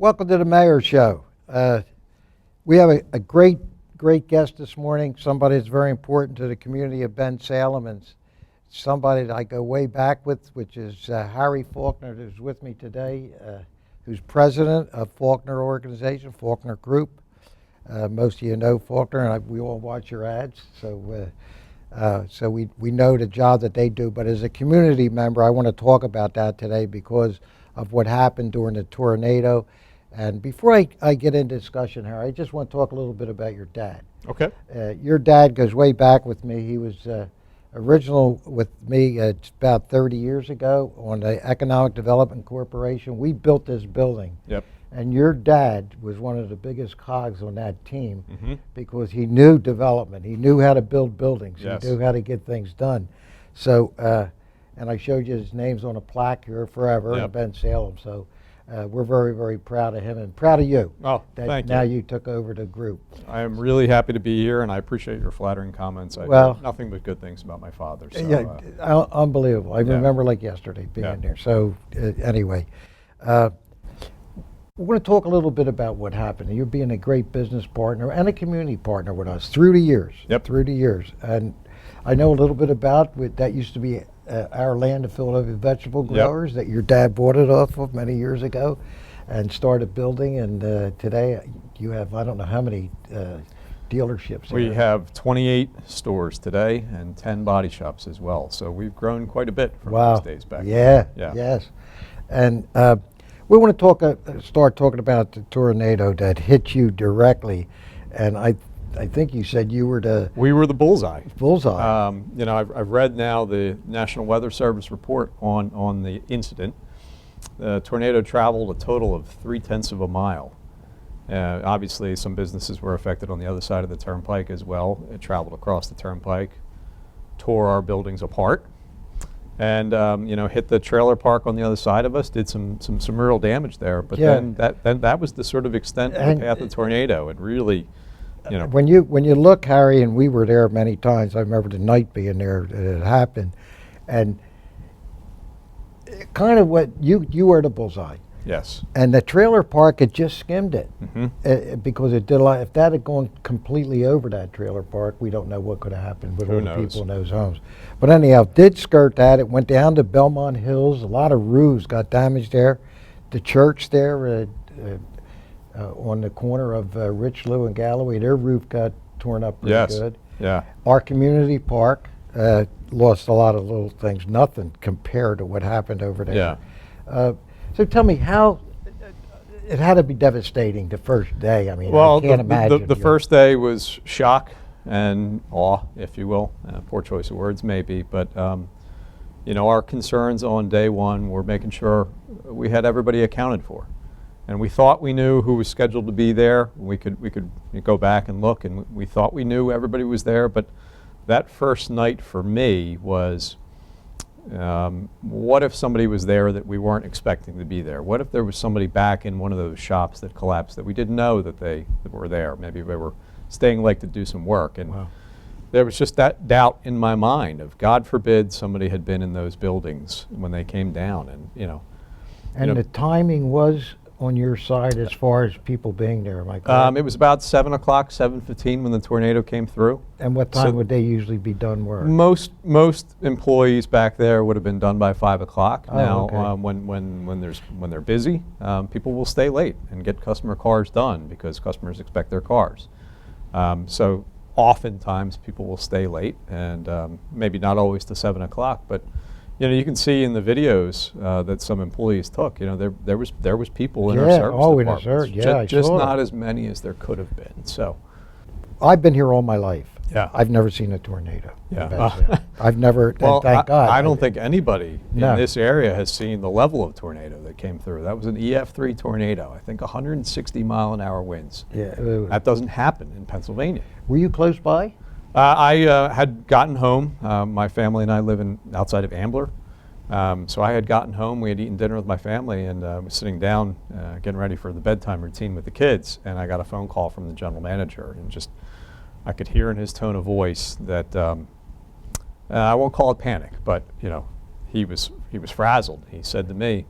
Welcome to the Mayor's Show. We have a great guest this morning, somebody that's very important to the community of Ben Salem, and somebody that I go way back with, which is Harry Faulkner, who's with me today, who's president of Faulkner Organization, Faulkner Group. Most of you know Faulkner, and we all watch your ads, so we know the job that they do. But as a community member, I want to talk about that today because of what happened during the tornado. And before I get into discussion, Harry, I just want to talk a little bit about your dad. Okay. Your dad goes way back with me. He was original with me about 30 years ago on the Economic Development Corporation. We built this building. Yep. And your dad was one of the biggest cogs on that team because he knew development. He knew how to build buildings. Yes. He knew how to get things done. So, and I showed you his names on a plaque here forever, Yep. Ben Salem. So we're very, very proud of him and proud of you. Oh, that thank now you. you took over the group. I am really happy to be here, and I appreciate your flattering comments. I Well- heard nothing but good things about my father. So, Yeah, unbelievable. I yeah. remember like yesterday being Yeah. there. So anyway, we're going to talk a little bit about what happened. You're being a great business partner and a community partner with us through the years. Yep. Through the years. And I know a little bit about that used to be our land of Philadelphia vegetable growers that your dad bought it off of many years ago and started building. And today you have, I don't know how many dealerships. we there. have 28 stores today and 10 body shops as well. So we've grown quite a bit from Wow. those days back. Yeah. Yeah. Yes. And we want to talk, start talking about the tornado that hit you directly. And I think you said you were the We were the bullseye. bullseye. You know, I've read now the National Weather Service report on the incident. The tornado traveled a total of 0.3 of a mile. Obviously, some businesses were affected on the other side of the turnpike as well. It traveled across the turnpike, tore our buildings apart, and you know, hit the trailer park on the other side of us. Did some real damage there. But Yeah. then that was the sort of extent of And the path of the tornado. It really, you know. when you look, Harry, and we were there many times. I remember the night being there that it happened, and kind of what you were the bullseye. Yes. And the trailer park had just skimmed it because it did a lot. If that had gone completely over that trailer park, we don't know what could have happened with Who all the knows? people in those homes. But anyhow, it did skirt that. It went down to Belmont Hills. A lot of roofs got damaged there. The church there on the corner of Richelieu and Galloway, their roof got torn up pretty Yes. good. Yeah. Our community park lost a lot of little things. Nothing compared to what happened over there. Yeah. So tell me how it had to be devastating the first day. I mean, Well, I can't imagine. the first day was shock and awe, if you will. Poor choice of words, maybe. But, you know, our concerns on day one were making sure we had everybody accounted for. And we thought we knew who was scheduled to be there. We could go back and look, and we thought we knew everybody was there. But that first night for me was, what if somebody was there that we weren't expecting to be there? What if there was somebody back in one of those shops that collapsed that we didn't know that they were there? Maybe they were staying late to do some work. And Wow. there was just that doubt in my mind of, God forbid somebody had been in those buildings when they came down. And, you know. And the timing was on your side as far as people being there, am I correct? It was about 7 o'clock, 7:15 when the tornado came through. And what time so- would they usually be done work? Most employees back there would have been done by 5 o'clock. Oh, Now, okay. when they're busy, people will stay late and get customer cars done because customers expect their cars. So oftentimes people will stay late, and maybe not always to 7 o'clock, but you know, you can see in the videos that some employees took. You know, there was people in our service in the departments. service. Yeah, I just saw not that. as many as there could have been. So. I've been here all my life. Yeah. I've never seen a tornado. Yeah. I've never, and Well, thank God. I don't think anybody No. in this area has seen the level of tornado that came through. That was an EF3 tornado. I think 160-mile-an-hour winds. Yeah. That doesn't happen in Pennsylvania. Were you close by? I had gotten home. My family and I live outside of Ambler. So I had gotten home. We had eaten dinner with my family, and was sitting down getting ready for the bedtime routine with the kids. And I got a phone call from the general manager, and just I could hear in his tone of voice that I won't call it panic, but you know, he was frazzled. He said to me,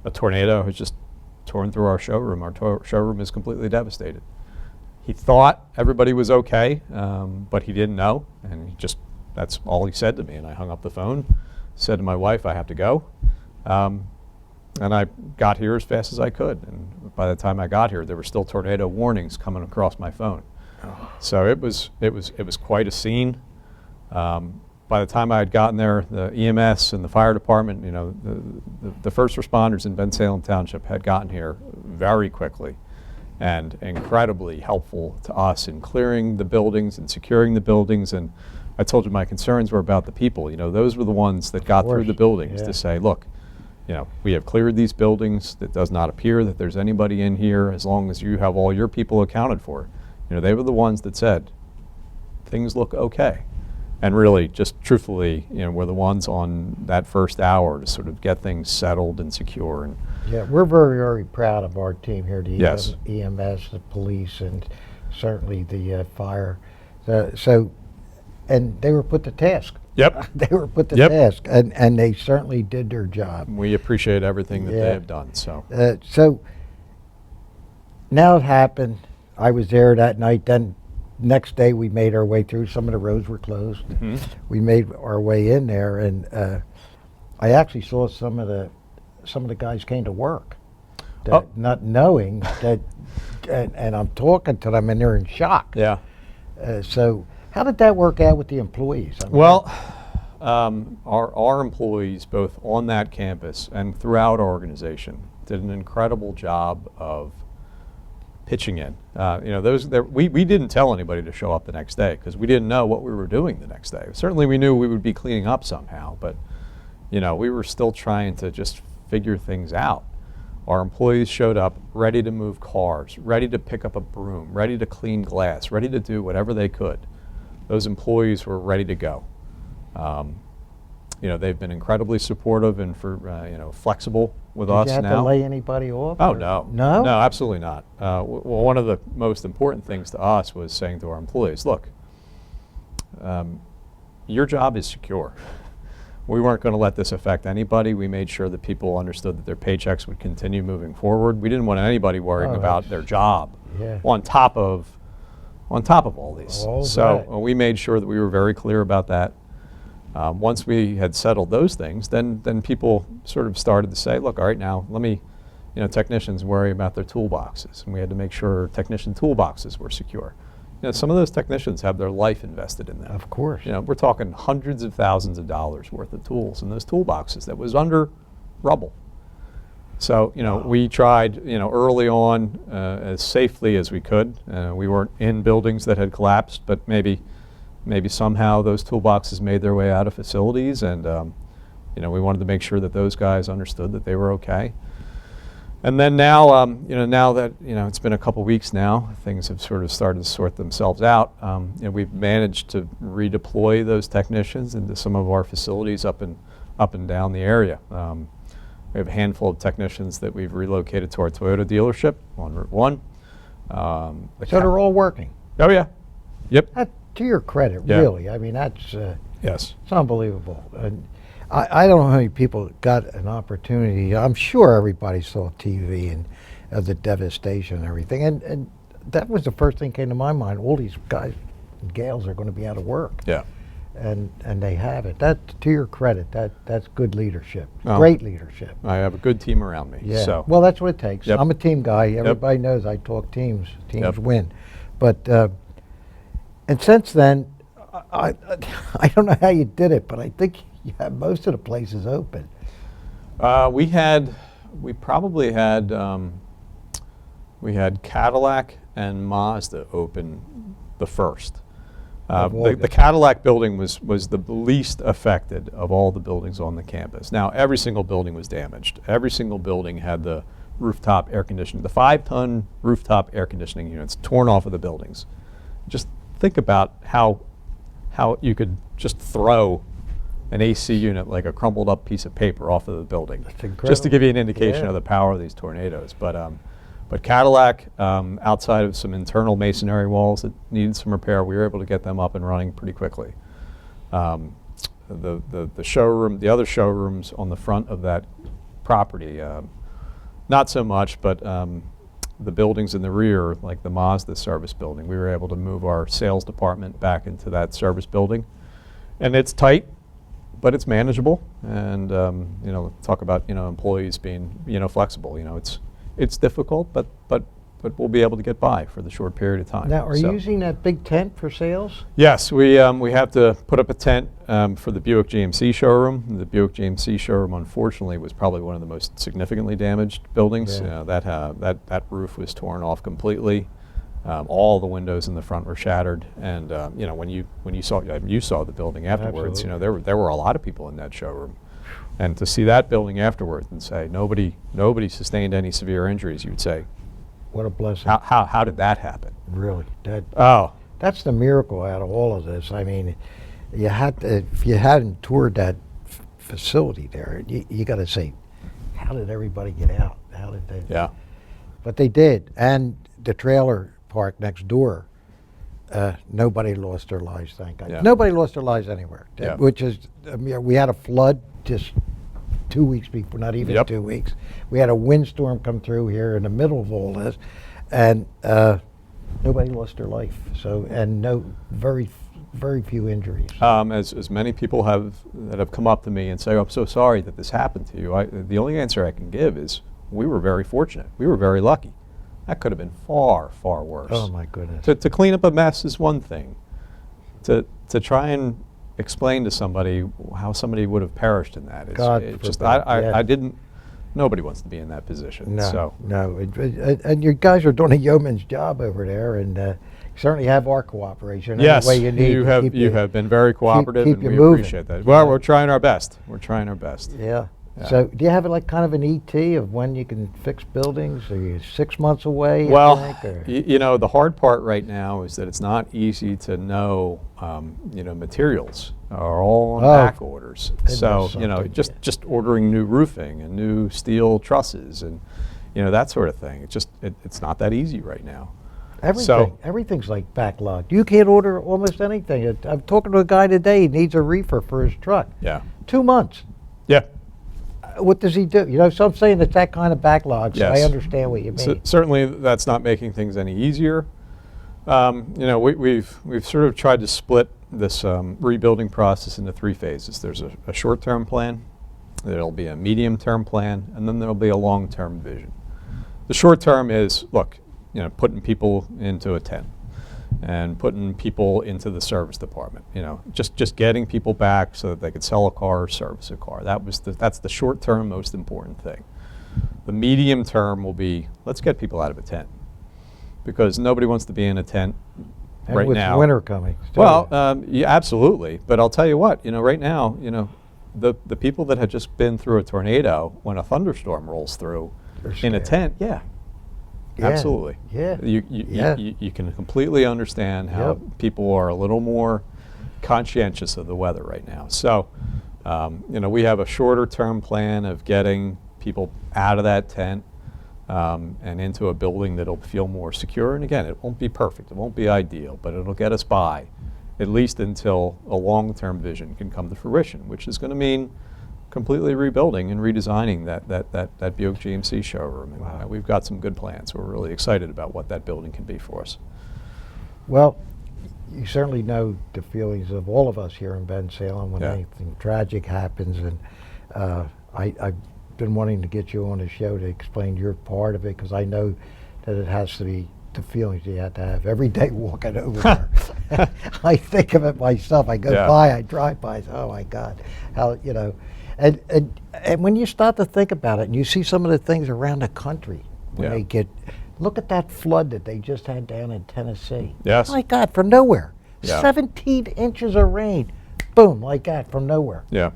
"A tornado has just torn through our showroom. Our showroom is completely devastated. He thought everybody was okay, but he didn't know, and that's all he said to me. And I hung up the phone, said to my wife, I have to go. And I got here as fast as I could. And by the time I got here, there were still tornado warnings coming across my phone. Oh. So it was quite a scene. By the time I had gotten there, the EMS and the fire department, the first responders in Ben Salem Township had gotten here very quickly and incredibly helpful to us in clearing the buildings and securing the buildings. And I told you my concerns were about the people. Those were the ones that got through the buildings to say, look, we have cleared these buildings. It does not appear that there's anybody in here as long as you have all your people accounted for. They were the ones that said, things look okay. And really, just truthfully, we're the ones on that first hour to sort of get things settled and secure. And yeah, we're very, very proud of our team here, the yes. EMS, the police, and certainly the fire. And they were put to task. Yep. They were put to yep. task, and they certainly did their job. We appreciate everything that they have done. So now it happened. I was there that night. Then next day we made our way through. Some of the roads were closed. Mm-hmm. We made our way in there, and I actually saw some of the guys came to work, not knowing that, and I'm talking to them, and they're in shock. Yeah. So how did that work out with the employees? Our employees, both on that campus and throughout our organization, did an incredible job of pitching in. We didn't tell anybody to show up the next day because we didn't know what we were doing the next day. Certainly we knew we would be cleaning up somehow, but we were still trying to just figure things out. Our employees showed up ready to move cars, ready to pick up a broom, ready to clean glass, ready to do whatever they could. Those employees were ready to go. They've been incredibly supportive and flexible with us now. Did you have to lay anybody off? Oh, no. No? No, absolutely not. Well, one of the most important things to us was saying to our employees, look, your job is secure. We weren't going to let this affect anybody. We made sure that people understood that their paychecks would continue moving forward. We didn't want anybody worrying about their job on top of all these. We made sure that we were very clear about that. Once we had settled those things, then people sort of started to say, look, all right, now let me, technicians worry about their toolboxes, and we had to make sure technician toolboxes were secure. Some of those technicians have their life invested in them. Of course. We're talking hundreds of thousands of dollars worth of tools in those toolboxes that was under rubble. So, we tried, early on as safely as we could. We weren't in buildings that had collapsed, but maybe somehow those toolboxes made their way out of facilities, and we wanted to make sure that those guys understood that they were okay. And then now, now that it's been a couple weeks now, things have sort of started to sort themselves out. We've managed to redeploy those technicians into some of our facilities up and down the area. We have a handful of technicians that we've relocated to our Toyota dealership on Route 1. So they're all working? Oh, yeah. Yep. To your credit, really. I mean, that's yes. It's unbelievable. And I don't know how many people got an opportunity. I'm sure everybody saw TV and the devastation and everything. And that was the first thing that came to my mind. All these guys and gals are going to be out of work. Yeah. And they have it. That, to your credit, that's good leadership. Great leadership. I have a good team around me. Yeah. So. Well, that's what it takes. Yep. I'm a team guy. Everybody knows I talk teams. Teams win. But and since then, I don't know how you did it, but I think you have most of the places open. We probably had Cadillac and Mazda open the first. The Cadillac building was the least affected of all the buildings on the campus. Now, every single building was damaged. Every single building had the rooftop air conditioning, the 5-ton rooftop air conditioning units torn off of the buildings. Just think about how you could just throw an AC unit like a crumpled up piece of paper off of the building. That's incredible. Just to give you an indication of the power of these tornadoes. But Cadillac, outside of some internal masonry walls that needed some repair, we were able to get them up and running pretty quickly. The showroom, the other showrooms on the front of that property, Not so much, but the buildings in the rear, like the Mazda service building, we were able to move our sales department back into that service building. And it's tight, but it's manageable. And, you know, talk about, you know, employees being, you know, flexible. You know, it's difficult, but we'll be able to get by for the short period of time. Now, are you using that big tent for sales? Yes, we have to put up a tent for the Buick GMC showroom. The Buick GMC showroom, unfortunately, was probably one of the most significantly damaged buildings. Yeah. That roof was torn off completely. All the windows in the front were shattered, and you know, when you saw the building afterwards, you know, there were a lot of people in that showroom, and to see that building afterwards and say nobody sustained any severe injuries, you would say, what a blessing. How did that happen? Really, Oh. That's the miracle out of all of this. I mean, you had to, if you hadn't toured that facility there, you got to say, how did everybody get out? How did they? Yeah. But they did, and the trailer park next door, nobody lost their lives, thank God. Yeah. Nobody lost their lives anywhere, Yeah. which is, I mean, we had a flood just 2 weeks before, not even Yep. 2 weeks. We had a windstorm come through here in the middle of all this, and nobody lost their life. So, and very few injuries. As many people that have come up to me and say, oh, I'm so sorry that this happened to you, the only answer I can give is we were very fortunate. We were very lucky. That could have been far, far worse. Oh my goodness. To clean up a mess is one thing. To try and explain to somebody how somebody would have perished in that is God just, forbid, I yeah. didn't, nobody wants to be in that position. No, So. no, and you guys are doing a yeoman's job over there, and you certainly have our cooperation. Yes, any way you need to keep you have been very cooperative, keep and you we moving. appreciate that. Well, we're trying our best. We're trying our best. Yeah. Yeah. So, do you have like kind of an ET of when you can fix buildings? Are you 6 months away? you Well, think, or? you know, the hard part right now is that it's not easy to know. You know, materials are all on back orders. Isn't So, that you know, something? just ordering new roofing and new steel trusses and, you know, that sort of thing. It's not that easy right now. Everything's like backlogged. You can't order almost anything. I'm talking to a guy today. He needs a reefer for his truck. Yeah. 2 months. Yeah. What does he do? You know, so I'm saying it's that kind of backlog. So Yes. I understand what you mean. Certainly, that's not making things any easier. You know, we've sort of tried to split this rebuilding process into 3 phases. There's a short-term plan, there'll be a medium-term plan, and then there'll be a long-term vision. The short-term is, look, you know, putting people into a tent and putting people into the service department. You know, just getting people back so that they could sell a car or service a car. That's the short-term most important thing. The medium-term will be, let's get people out of a tent, because nobody wants to be in a tent And right with now. winter coming. Well, yeah, absolutely. But I'll tell you what, you know, right now, you know, the people that had just been through a tornado, when a thunderstorm rolls through They're in a scared. tent, yeah, Yeah, absolutely. yeah, You can completely understand how Yep. people are a little more conscientious of the weather right now. So, you know, we have a shorter term plan of getting people out of that tent and into a building that'll feel more secure. And again, it won't be perfect, it won't be ideal, but it'll get us by, at least until a long-term vision can come to fruition, which is going to mean completely rebuilding and redesigning that Buick GMC showroom. And Wow. we've got some good plans. We're really excited about what that building can be for us. Well, you certainly know the feelings of all of us here in Ben Salem when Yeah. anything tragic happens, and I've been wanting to get you on the show to explain your part of it, because I know that it has to be the feelings you have to have every day walking over there. I think of it myself. I go Yeah. by, I drive by, oh my God, how, you know, and when you start to think about it, and you see some of the things around the country when Yeah. they get, look at that flood that they just had down in Tennessee. Yes. My God, from nowhere. Yeah. 17 inches of rain, boom, like that, from nowhere. Yeah.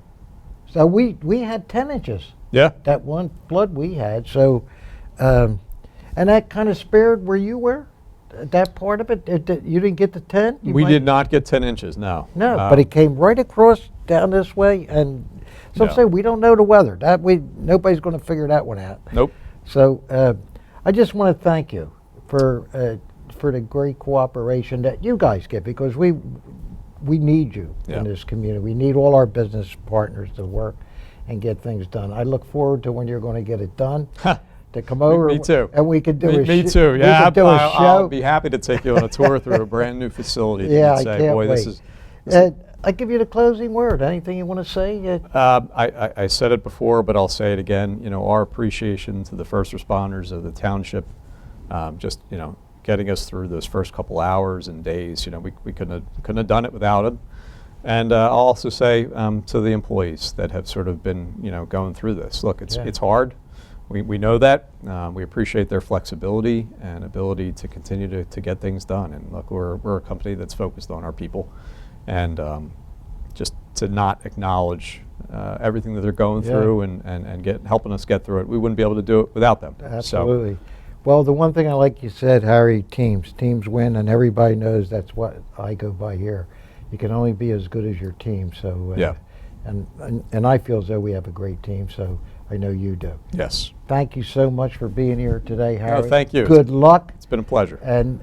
So we had 10 inches, Yeah. that one flood we had. So, and that kind of spared where you were, that part of it. You didn't get the 10? We did not get 10 inches, no. No, but it came right across down this way, and so I'm Yeah. saying we don't know the weather. Nobody's going to figure that one out. Nope. So I just want to thank you for the great cooperation that you guys give, because we need you Yeah. in this community. We need all our business partners to work and get things done. I look forward to when you're going to get it done. to come over. Me too. And we could do a Me sh- too. we Yeah, could do a I'll show. be happy to take you on a tour through a brand new facility. that Yeah, you'd I say, can't boy, wait. this is I give you the closing word. Anything you want to say? I said it before, but I'll say it again. You know, our appreciation to the first responders of the township, just, you know, getting us through those first couple hours and days. You know, we couldn't have done it without them. And I'll also say to the employees that have sort of been, you know, going through this. Look, it's hard. We know that. We appreciate their flexibility and ability to continue to get things done. And look, we're a company that's focused on our people. And just to not acknowledge everything that they're going through and helping us get through it, we wouldn't be able to do it without them. Absolutely. Well, the one thing I like you said, Harry, teams win, and everybody knows that's what I go by here. You can only be as good as your team. So Yeah. and I feel as though we have a great team. So I know you do. Yes. Thank you so much for being here today, Harry. No, thank you. Good luck, It's been a pleasure. and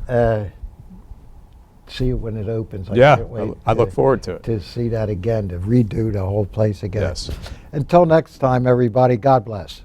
see it when it opens. Yeah, can't wait I look forward to it. to see that again, to redo the whole place again. Yes. Until next time, everybody, God bless.